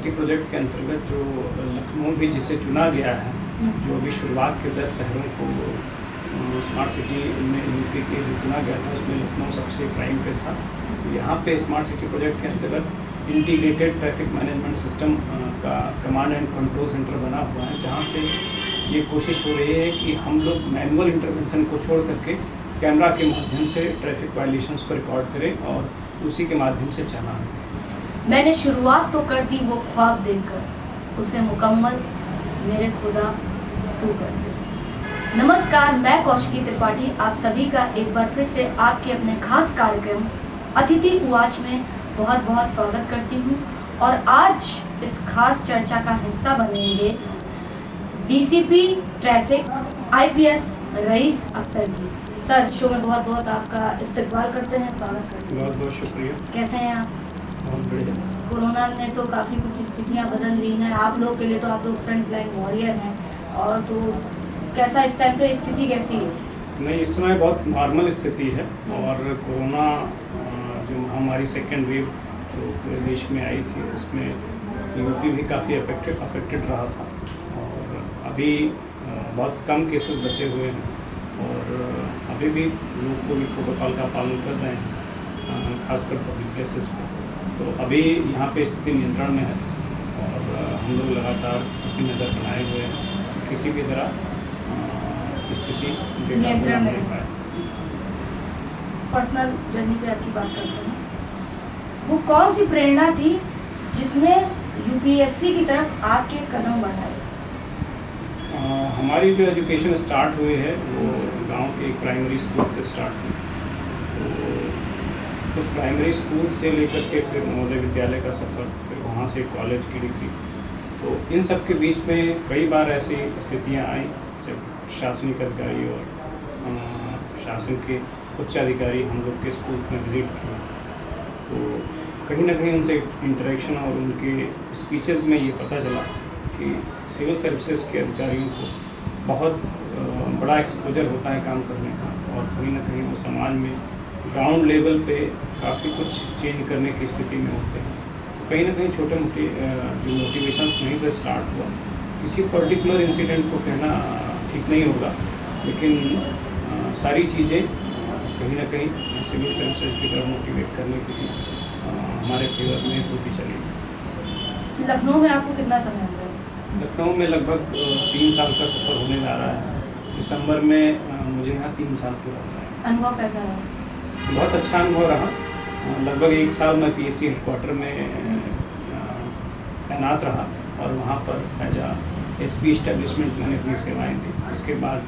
City project के अंतर्गत जो लखनऊ भी जिसे चुना गया है, जो अभी शुरुआत के 10 शहरों को स्मार्ट सिटी में यूपी के जो चुना गया था उसमें लखनऊ सबसे प्राइम पे था। यहाँ पे स्मार्ट सिटी प्रोजेक्ट के अंतर्गत इंटीग्रेटेड ट्रैफिक मैनेजमेंट सिस्टम का कमांड एंड कंट्रोल सेंटर बना हुआ है, जहाँ से ये कोशिश हो रही है कि हम लोग मैनुअल इंटरवेंशन को छोड़ करके कैमरा के माध्यम से ट्रैफिक वायलेशंस को रिकॉर्ड करें और उसी के माध्यम से चालान। मैंने शुरुआत तो कर दी वो ख्वाब देखकर, उसे मुकम्मल मेरे खुदा तू कर दे। नमस्कार, मैं कौशिकी त्रिपाठी आप सभी का एक बार फिर से आपके अपने खास कार्यक्रम अतिथि उवाच में बहुत बहुत स्वागत करती हूँ। और आज इस खास चर्चा का हिस्सा बनेंगे DCP traffic IPS rice Akhtar जी। सर, शो में बहुत बहुत आपका इस्तकबाल करते हैं, स्वागत करते हैं। बहुत बहुत शुक्रिया। कैसे हैं आप? बहुत बढ़िया। कोरोना ने तो काफ़ी कुछ स्थितियाँ बदल दी हैं, आप लोग के लिए तो आप लोग फ्रंट लाइन वॉरियर हैं, और तो कैसा इस टाइम पे स्थिति कैसी है? नहीं, इस समय बहुत नॉर्मल स्थिति है और कोरोना जो महामारी सेकेंड वेव जो पूरे देश में आई थी उसमें यूपी भी काफ़ी अफेक्टेड रहा था और अभी बहुत कम केसेस बचे हुए हैं और अभी भी लोग को भी प्रोटोकॉल का पालन कर रहे हैं, खासकर पब्लिक प्लेसेस पे। तो अभी यहाँ पे स्थिति नियंत्रण में है और हम लोग लगातार अपनी नज़र बनाए हुए हैं, किसी भी तरह स्थिति नियंत्रण में पाए। पर्सनल जर्नी पे आपकी बात करते हैं, वो कौन सी प्रेरणा थी जिसने यूपीएससी की तरफ आपके कदम बढ़ाए? हमारी जो एजुकेशन स्टार्ट हुई है वो गांव के एक प्राइमरी स्कूल से स्टार्ट हुई। तो उस प्राइमरी स्कूल से लेकर के फिर नवोदय विद्यालय का सफ़र, फिर वहाँ से कॉलेज की डिग्री। तो इन सब के बीच में कई बार ऐसी स्थितियाँ आई जब प्रशासनिक अधिकारी और शासन के उच्च अधिकारी हम लोग के स्कूल में विज़िट किए, तो कहीं ना कहीं उनसे इंटरेक्शन और उनके स्पीचेस में ये पता चला कि सिविल सर्विसेज के अधिकारियों को बहुत बड़ा एक्सपोजर होता है काम करने का और कहीं ना कहीं वो समाज में ग्राउंड लेवल पे काफ़ी कुछ चेंज करने की स्थिति में होते हैं। तो कहीं ना कहीं छोटे मोटे जो मोटिवेशंस वहीं से स्टार्ट हुआ। किसी पर्टिकुलर इंसिडेंट को कहना ठीक नहीं होगा, लेकिन सारी चीज़ें कहीं ना कहीं सिविल सर्विसेज की तरफ मोटिवेट करने के लिए हमारे फेवर में होती चली। लखनऊ में आपको कितना समय हो गया? लखनऊ में लगभग 3 साल का सफ़र होने जा रहा है। दिसंबर में मुझे यहाँ 3 साल पूरा होता है। अनुभव कैसा रहा? बहुत अच्छा अनुभव रहा। लगभग 1 साल मैं पीएससी हेडक्वार्टर में तैनात रहा और वहाँ पर एज एसपी इस्टेब्लिशमेंट मैंने अपनी सेवाएं दी। उसके बाद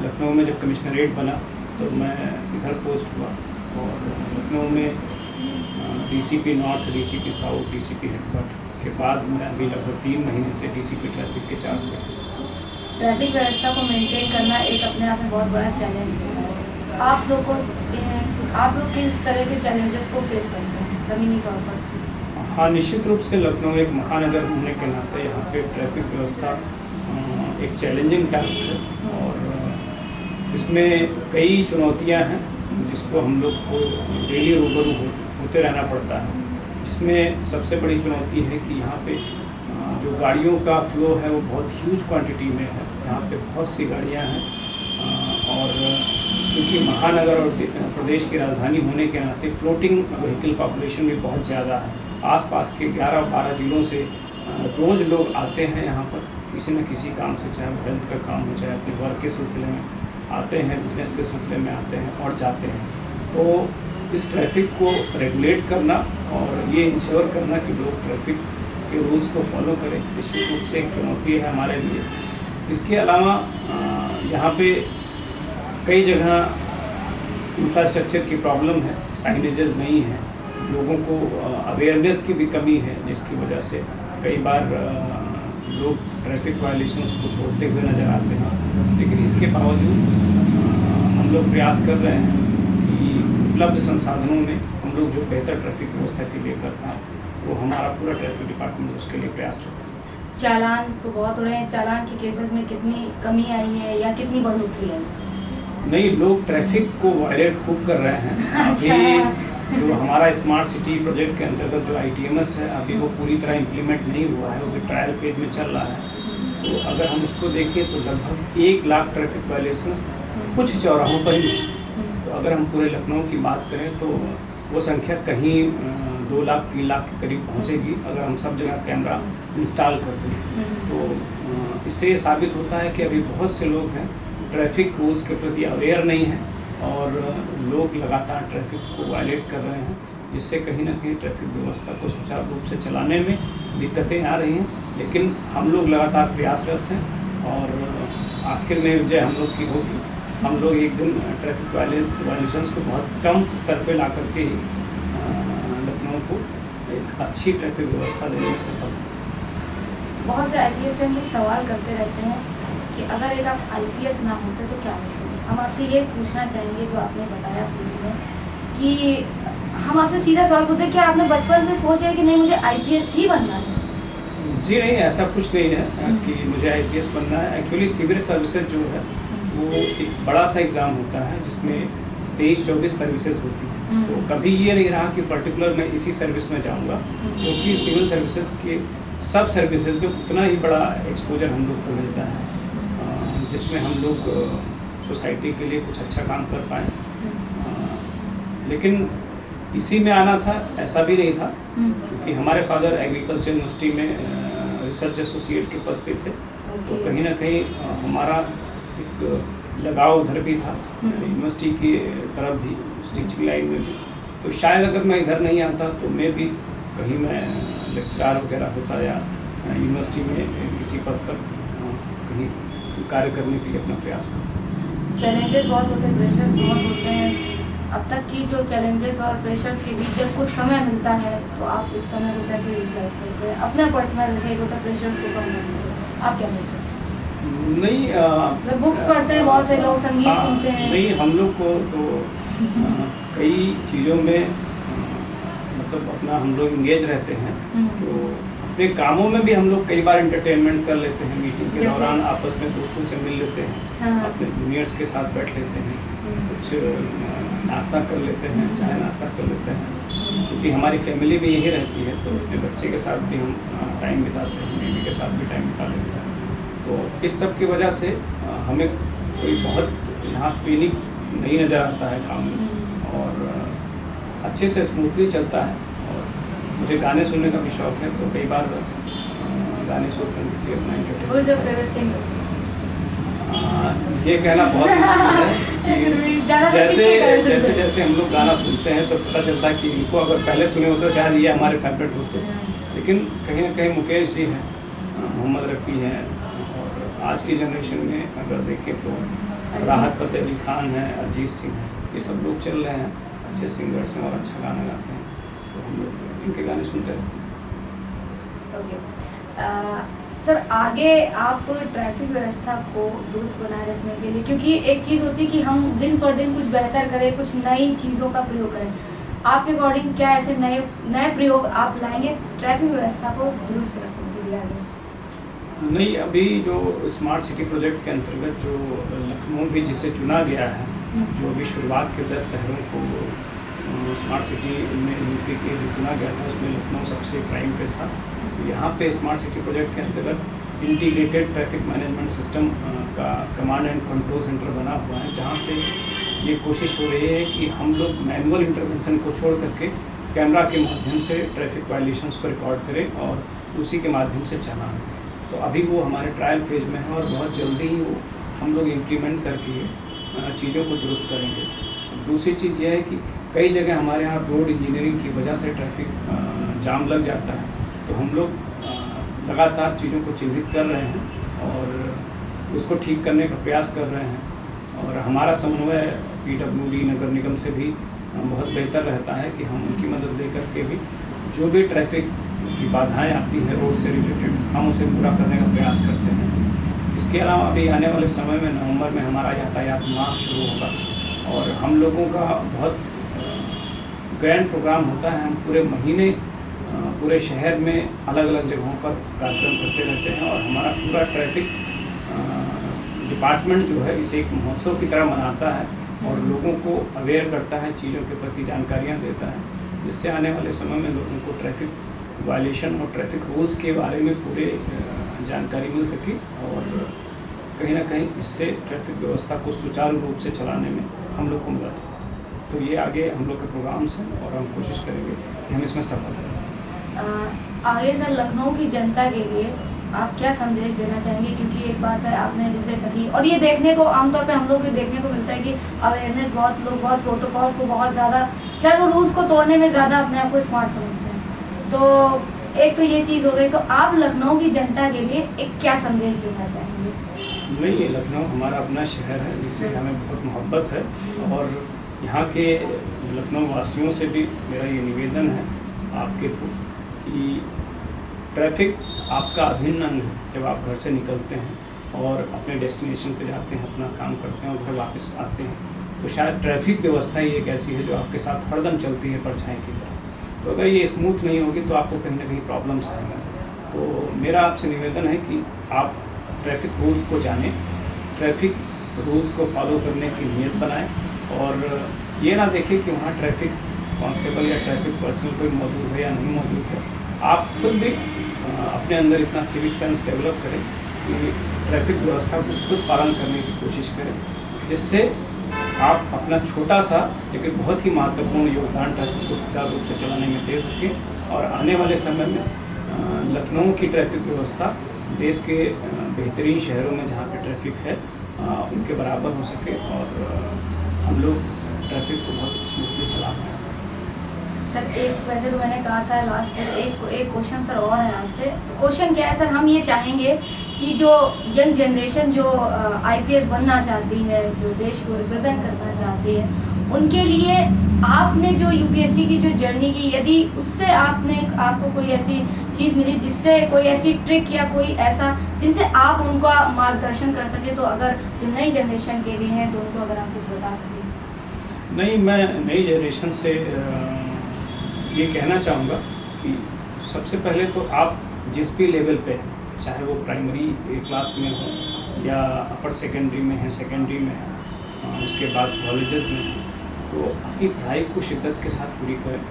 लखनऊ में जब कमिश्नरेट बना तो मैं इधर पोस्ट हुआ और लखनऊ में DCP north, DCP south, DCP headquarter के बाद मैं अभी लगभग 3 महीने से डीसीपी ट्रैफिक के चार्ज में। ट्रैफिक व्यवस्था को मेंटेन करना एक अपने आप में बहुत बड़ा चैलेंज है। आप लोग किस तरह के चैलेंजेस को फेस करते हैं ज़मीनी तौर पर? हाँ, निश्चित रूप से लखनऊ एक महानगर होने के नाते यहाँ पे ट्रैफिक व्यवस्था एक चैलेंजिंग टास्क है और इसमें कई चुनौतियाँ हैं जिसको हम लोग को डेली रूबरू होते रहना पड़ता है। जिसमें सबसे बड़ी चुनौती है कि यहाँ पे जो गाड़ियों का फ्लो है वो बहुत ह्यूज क्वांटिटी में है। यहाँ पे बहुत सी गाड़ियाँ हैं और क्योंकि महानगर और प्रदेश की राजधानी होने के नाते फ्लोटिंग व्हीकल पॉपुलेशन भी बहुत ज़्यादा है। आसपास के 11-12 जिलों से रोज़ लोग आते हैं यहाँ पर किसी न किसी काम से, चाहे वो हेल्थ का काम हो, चाहे अपने वर्क के सिलसिले में आते हैं, बिजनेस के सिलसिले में आते हैं और जाते हैं। तो इस ट्रैफिक को रेगुलेट करना और ये इंश्योर करना कि लोग ट्रैफिक के रूल्स को फॉलो करें, निश्चित रूप से एक चुनौती है हमारे लिए। इसके अलावा यहाँ पे कई जगह इंफ्रास्ट्रक्चर की प्रॉब्लम है, साइनेजेस नहीं है, लोगों को अवेयरनेस की भी कमी है, जिसकी वजह से कई बार लोग ट्रैफिक वायलेशंस को तोड़ते हुए नज़र आते हैं। लेकिन इसके बावजूद हम लोग प्रयास कर रहे हैं कि उपलब्ध संसाधनों में हम लोग जो बेहतर ट्रैफिक व्यवस्था के लिए कर पाएँ, वो हमारा पूरा ट्रैफिक डिपार्टमेंट उसके लिए प्रयास करता है। चालान तो बहुत हो रहे हैं, चालान की केसेस में कितनी कमी आई है या कितनी बढ़ोतरी है? नहीं, लोग ट्रैफिक को वायलेट खूब कर रहे हैं। अच्छा। जो हमारा स्मार्ट सिटी प्रोजेक्ट के अंतर्गत जो ITMS है अभी वो पूरी तरह इम्प्लीमेंट नहीं हुआ है, वो भी ट्रायल फेज में चल रहा है। तो अगर हम उसको देखें तो लगभग 1 लाख ट्रैफिक वायलेशन कुछ चौराहों पर ही है। तो अगर हम पूरे लखनऊ की बात करें तो वो संख्या कहीं 2 लाख 3 लाख के करीब पहुंचेगी अगर हम सब जगह कैमरा इंस्टॉल कर दें। तो इससे ये साबित होता है कि अभी बहुत से लोग हैं ट्रैफिक रूल्स के प्रति अवेयर नहीं हैं और लोग लगातार ट्रैफिक को वायलेट कर रहे हैं, जिससे कहीं ना कहीं ट्रैफिक व्यवस्था को सुचारू रूप से चलाने में दिक्कतें आ रही हैं। लेकिन हम लोग लगातार प्रयासरत हैं और आखिर में विजय हम लोग की होगी। हम लोग एक दिन ट्रैफिक वायलेशंस को बहुत कम स्तर पर ला करके ही लखनऊ को एक अच्छी ट्रैफिक व्यवस्था देने में सफल हैं। बहुत से IPS से हम लोग सवाल करते रहते हैं कि अगर एक आप IPS ना होते तो क्या होते। हम आपसे ये पूछना चाहेंगे जो आपने बताया पूरी में कि हम आपसे सीधा सवाल पूछते हैं कि आपने बचपन से सोचा है कि नहीं मुझे IPS ही बनना है? जी नहीं, ऐसा कुछ नहीं है कि मुझे IPS बनना है। एक्चुअली सिविल सर्विसेज जो है वो एक बड़ा सा एग्ज़ाम होता है जिसमें 23-24 सर्विसेज होती हैं। तो कभी ये नहीं रहा कि पर्टिकुलर मैं इसी सर्विस में जाऊंगा, क्योंकि सिविल सर्विसेज के सब सर्विसेज में उतना ही बड़ा एक्सपोजर हम लोग को मिलता है जिसमें हम लोग सोसाइटी के लिए कुछ अच्छा काम कर पाएँ। लेकिन इसी में आना था ऐसा भी नहीं था, क्योंकि हमारे फादर एग्रीकल्चर यूनिवर्सिटी में रिसर्च एसोसिएट के पद पे थे। तो कहीं ना कहीं हमारा एक लगाव उधर भी था यूनिवर्सिटी की तरफ भी, टीचिंग लाइन में भी। तो शायद अगर मैं इधर नहीं आता तो मैं भी कहीं मैं लेक्चरार वगैरह होता या यूनिवर्सिटी में किसी पद पर कहीं कार्य करने के लिए अपना प्रयास करता। चैलेंजेस बहुत होते हैं, प्रेशर्स बहुत होते हैं। अब तक की जो चैलेंजेस और प्रेशर्स के बीच जब कुछ समय मिलता है तो आप उस समय को कैसे यूटिलाइज करते हैं? अपना पर्सनल जैसे एक होता है प्रेशर्स को कम करते हैं, आप क्या बोलते हैं? नहीं, बुक्स पढ़ते हैं, बहुत से लोग संगीत सुनते हैं। नहीं, हम लोग को तो कई चीज़ों में मतलब अपना हम लोग इंगेज रहते हैं। तो अपने कामों में भी हम लोग कई बार एंटरटेनमेंट कर लेते हैं। मीटिंग के दौरान आपस में दोस्तों से मिल लेते हैं, अपने जूनियर्स के साथ बैठ लेते हैं, कुछ नाश्ता कर लेते हैं, चाय नाश्ता कर लेते हैं। क्योंकि हमारी फैमिली भी यही रहती है तो अपने बच्चे के साथ भी हम टाइम बिताते हैं, बीवी के साथ भी टाइम बिता लेते हैं। तो इस सब की वजह से हमें कोई बहुत यहाँ पैनिक नहीं नज़र आता है काम में और अच्छे से स्मूथली चलता है। और मुझे गाने सुनने का भी शौक है, तो कई बार गाने सुनकर भी अपना ये कहना बहुत मुश्किल है कि जैसे जैसे हम लोग गाना सुनते हैं तो पता चलता है कि इनको अगर पहले सुने होते तो शायद ये हमारे फेवरेट होते। लेकिन कहीं ना कहीं मुकेश जी हैं, मोहम्मद रफ़ी हैं, और आज की जनरेशन में अगर देखें तो राहत फ़तेह अली खान है, अरिजीत सिंह है, ये सब लोग चल रहे हैं, अच्छे सिंगर्स हैं और अच्छा गाना गाते हैं। तो हम लोग इनके गाने सुनते रहते हैं। सर, आगे आप ट्रैफिक व्यवस्था को दुरुस्त बनाए रखने के लिए, क्योंकि एक चीज़ होती है कि हम दिन पर दिन कुछ बेहतर करें, कुछ नई चीज़ों का प्रयोग करें, आपके अकॉर्डिंग क्या ऐसे नए प्रयोग आप लाएंगे ट्रैफिक व्यवस्था को दुरुस्त रखने के लिए आगे? नहीं, अभी जो स्मार्ट सिटी प्रोजेक्ट के अंतर्गत जो लखनऊ भी जिसे चुना गया है, जो अभी शुरुआत के 10 शहरों को स्मार्ट सिटी में यूपी के जो चुना गया था उसमें लखनऊ सबसे प्राइम पे था। यहाँ पे स्मार्ट सिटी प्रोजेक्ट के अंतर्गत इंटीग्रेटेड ट्रैफिक मैनेजमेंट सिस्टम का कमांड एंड कंट्रोल सेंटर बना हुआ है, जहाँ से ये कोशिश हो रही है कि हम लोग मैनुअल इंटरवेंशन को छोड़ करके कैमरा के माध्यम से ट्रैफिक वायलेशंस को रिकॉर्ड करें और उसी के माध्यम से चलाएं। तो अभी वो हमारे ट्रायल फेज में है और बहुत जल्दी ही वो हम लोग इम्प्लीमेंट करके चीज़ों को दुरुस्त करेंगे। दूसरी चीज़ यह है कि कई जगह हमारे यहाँ रोड इंजीनियरिंग की वजह से ट्रैफिक जाम लग जाता है, तो हम लोग लगातार चीज़ों को चिन्हित कर रहे हैं और उसको ठीक करने का प्रयास कर रहे हैं। और हमारा समन्वय PWD नगर निगम से भी बहुत बेहतर रहता है कि हम उनकी मदद दे करके भी जो भी ट्रैफिक की बाधाएं आती हैं रोड से रिलेटेड, हम उसे पूरा करने का प्रयास करते हैं। इसके अलावा अभी आने वाले समय में नवंबर में हमारा यातायात माह शुरू होगा और हम लोगों का बहुत ग्रैंड प्रोग्राम होता है। हम पूरे महीने पूरे शहर में अलग अलग जगहों पर कार्यक्रम करते रहते हैं और हमारा पूरा ट्रैफिक डिपार्टमेंट जो है इसे एक महोत्सव की तरह मनाता है, और लोगों को अवेयर करता है, चीज़ों के प्रति जानकारियाँ देता है, जिससे आने वाले समय में लोगों को ट्रैफिक वायलेशन और ट्रैफिक रूल्स के बारे में पूरे जानकारी मिल सके और कहीं ना कहीं इससे ट्रैफिक व्यवस्था को सुचारू रूप से चलाने में हम लोग को मदद हो। तो ये आगे हम लोग के प्रोग्राम्स हैं और हम कोशिश करेंगे कि हम इसमें सफल रहें। आगे सर लखनऊ की जनता के लिए आप क्या संदेश देना चाहेंगे? क्योंकि एक बात है आपने जैसे कही, और ये देखने को आमतौर पे हम लोग को देखने को मिलता है कि अवेयरनेस बहुत लोग बहुत प्रोटोकॉल्स को बहुत ज़्यादा शायद वो रूल्स को तोड़ने में ज़्यादा अपने आप को स्मार्ट समझते हैं। तो एक तो ये चीज़ हो गई, तो आप लखनऊ की जनता के लिए एक क्या संदेश देना चाहेंगे? नहीं, लखनऊ हमारा अपना शहर है जिससे हमें बहुत मोहब्बत है और यहाँ के लखनऊ वासियों से भी मेरा ये निवेदन है आपके थ्रू कि ट्रैफिक आपका अभिन्न अंग है। जब आप घर से निकलते हैं और अपने डेस्टिनेशन पे जाते हैं, अपना काम करते हैं और घर वापस आते हैं, तो शायद ट्रैफिक व्यवस्था ही एक ऐसी है जो आपके साथ हरदम चलती है परछाई की तरह। तो अगर ये स्मूथ नहीं होगी तो आपको कहीं ना कहीं प्रॉब्लम्स आएंगे। तो मेरा आपसे निवेदन है कि आप ट्रैफिक रूल्स को जानें, ट्रैफिक रूल्स को फॉलो करने की नीयत बनाएं और ये ना देखें कि वहाँ ट्रैफिक कांस्टेबल या ट्रैफिक पर्सन कोई मौजूद है या नहीं मौजूद है। आप खुद भी अपने अंदर इतना सिविक सेंस डेवलप करें कि ट्रैफिक व्यवस्था को खुद पालन करने की कोशिश करें, जिससे आप अपना छोटा सा लेकिन बहुत ही महत्वपूर्ण योगदान ट्रैफिक को सुचारू रूप से चलाने में दे सकें और आने वाले समय में लखनऊ की ट्रैफिक व्यवस्था देश के बेहतरीन शहरों में जहाँ पे ट्रैफिक है उनके बराबर हो सके और हम लोग ट्रैफिक को बहुत स्मूथली चला पाएँ। सर एक वैसे तो मैंने कहा था लास्ट सर एक क्वेश्चन सर और है आपसे। क्वेश्चन क्या है सर, हम ये चाहेंगे कि जो यंग जनरेशन जो आईपीएस बनना चाहती है, जो देश को रिप्रेजेंट करना चाहती है, उनके लिए आपने जो यूपीएससी की जो जर्नी की, यदि उससे आपको कोई ऐसी चीज़ मिली जिससे कोई ऐसी ट्रिक या कोई ऐसा जिनसे आप उनका मार्गदर्शन कर सके, तो अगर जो नई जनरेशन के लिए हैं तो उनको अगर आप कुछ बता सकें। नहीं, मैं नई जनरेशन से ये कहना चाहूँगा कि सबसे पहले तो आप जिस भी लेवल पे हैं, चाहे वो प्राइमरी क्लास में हो या अपर सेकेंडरी में है, सेकेंडरी में है, उसके बाद कॉलेजेस में है, तो अपनी पढ़ाई को शिद्दत के साथ पूरी करें,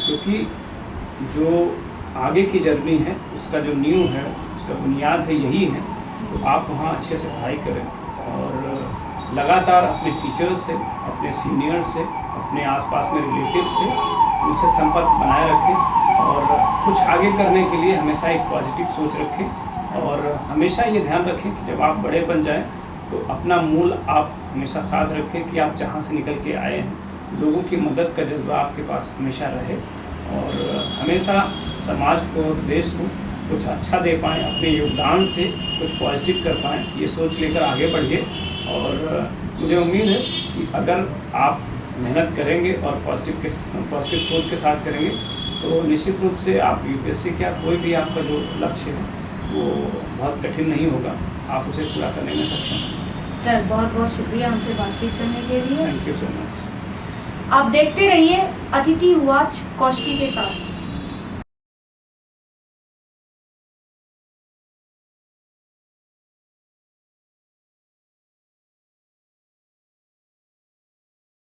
क्योंकि जो आगे की जर्नी है उसका जो नींव है, उसका बुनियाद है यही है। तो आप वहाँ अच्छे से पढ़ाई करें और लगातार अपने टीचर्स से, अपने सीनियर्स से, अपने आसपास में रिलेटिव से उनसे संपर्क बनाए रखें और कुछ आगे करने के लिए हमेशा एक पॉजिटिव सोच रखें और हमेशा ये ध्यान रखें कि जब आप बड़े बन जाएं तो अपना मूल आप हमेशा साथ रखें कि आप जहाँ से निकल के आए हैं, लोगों की मदद का जज्बा आपके पास हमेशा रहे और हमेशा समाज को, देश को कुछ अच्छा दे पाएँ, अपने योगदान से कुछ पॉजिटिव कर पाएँ, ये सोच लेकर आगे बढ़िए। और मुझे उम्मीद है कि अगर आप मेहनत करेंगे और पॉजिटिव सोच के साथ करेंगे तो निश्चित रूप से आप यूपीएससी क्या कोई भी आपका जो लक्ष्य है वो बहुत कठिन नहीं होगा, आप उसे पूरा करने में सक्षम हैं। सर बहुत बहुत शुक्रिया हमसे बातचीत करने के लिए। Thank you so much. आप देखते रहिए अतिथि वाच कौशिकी के साथ।